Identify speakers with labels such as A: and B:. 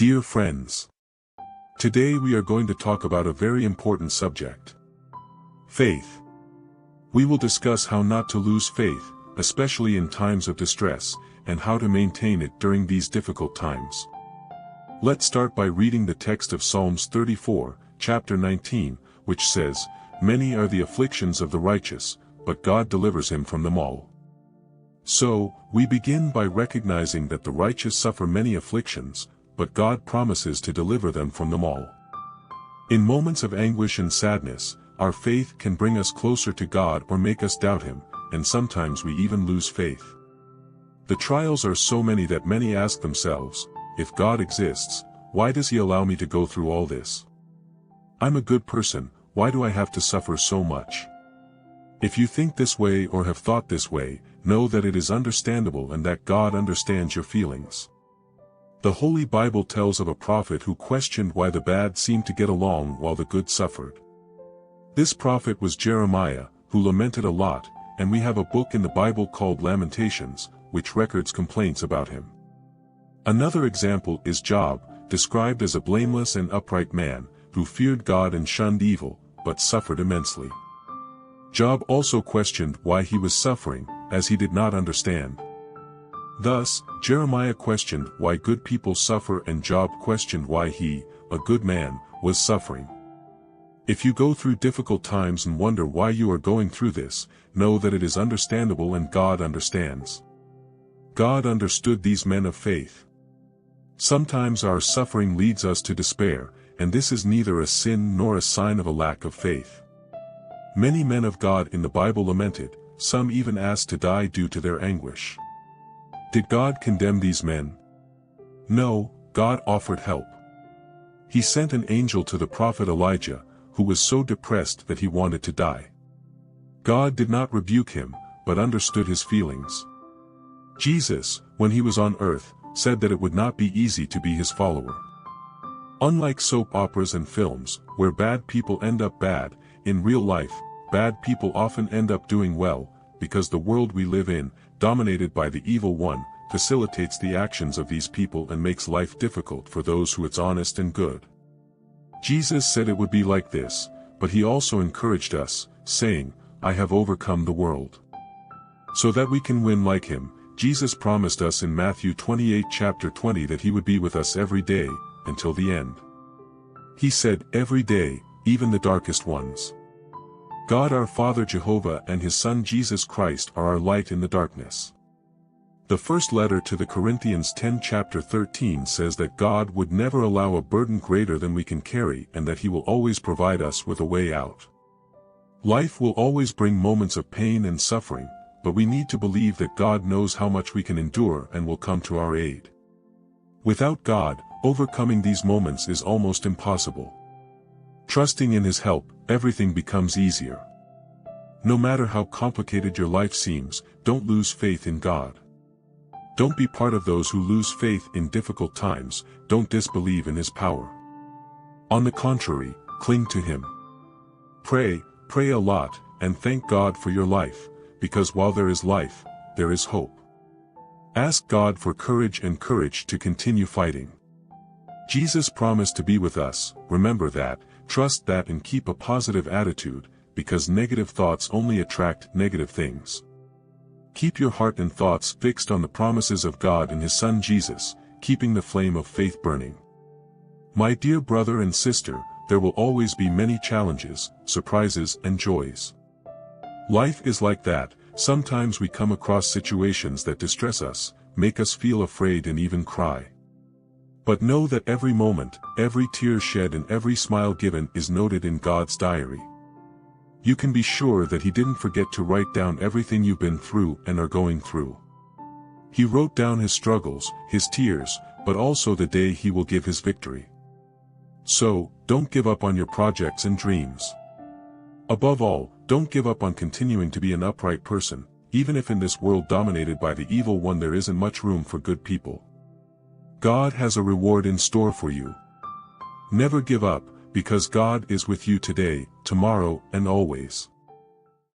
A: Dear friends, today we are going to talk about a very important subject. Faith. We will discuss how not to lose faith, especially in times of distress, and how to maintain it during these difficult times. Let's start by reading the text of Psalms 34, chapter 19, which says, "Many are the afflictions of the righteous, but God delivers him from them all." So, we begin by recognizing that the righteous suffer many afflictions, but God promises to deliver them from them all. In moments of anguish and sadness, our faith can bring us closer to God or make us doubt Him, and sometimes we even lose faith. The trials are so many that many ask themselves, if God exists, why does He allow me to go through all this? I'm a good person, why do I have to suffer so much? If you think this way or have thought this way, know that it is understandable and that God understands your feelings. The Holy Bible tells of a prophet who questioned why the bad seemed to get along while the good suffered. This prophet was Jeremiah, who lamented a lot, and we have a book in the Bible called Lamentations, which records complaints about him. Another example is Job, described as a blameless and upright man, who feared God and shunned evil, but suffered immensely. Job also questioned why he was suffering, as he did not understand. Thus, Jeremiah questioned why good people suffer and Job questioned why he, a good man, was suffering. If you go through difficult times and wonder why you are going through this, know that it is understandable and God understands. God understood these men of faith. Sometimes our suffering leads us to despair, and this is neither a sin nor a sign of a lack of faith. Many men of God in the Bible lamented, some even asked to die due to their anguish. Did God condemn these men? No, God offered help. He sent an angel to the prophet Elijah, who was so depressed that he wanted to die. God did not rebuke him, but understood his feelings. Jesus, when he was on earth, said that it would not be easy to be his follower. Unlike soap operas and films, where bad people end up bad, in real life, bad people often end up doing well, because the world we live in, dominated by the evil one, facilitates the actions of these people and makes life difficult for those who it's honest and good. Jesus said it would be like this, but he also encouraged us, saying, "I have overcome the world." So that we can win like him, Jesus promised us in Matthew 28 chapter 20 that he would be with us every day, until the end. He said, every day, even the darkest ones. God our Father Jehovah and his Son Jesus Christ are our light in the darkness. The first letter to the Corinthians 10 chapter 13 says that God would never allow a burden greater than we can carry and that he will always provide us with a way out. Life will always bring moments of pain and suffering, but we need to believe that God knows how much we can endure and will come to our aid. Without God, overcoming these moments is almost impossible. Trusting in his help, everything becomes easier. No matter how complicated your life seems, don't lose faith in God. Don't be part of those who lose faith in difficult times, don't disbelieve in his power. On the contrary, cling to him. Pray a lot, and thank God for your life, because while there is life, there is hope. Ask God for courage to continue fighting. Jesus promised to be with us, remember that, trust that and keep a positive attitude, because negative thoughts only attract negative things. Keep your heart and thoughts fixed on the promises of God and his Son Jesus, keeping the flame of faith burning. My dear brother and sister, there will always be many challenges, surprises and joys. Life is like that, sometimes we come across situations that distress us, make us feel afraid and even cry. But know that every moment, every tear shed and every smile given is noted in God's diary. You can be sure that he didn't forget to write down everything you've been through and are going through. He wrote down his struggles, his tears, but also the day he will give his victory. So, don't give up on your projects and dreams. Above all, don't give up on continuing to be an upright person, even if in this world dominated by the evil one there isn't much room for good people. God has a reward in store for you. Never give up, because God is with you today, tomorrow, and always.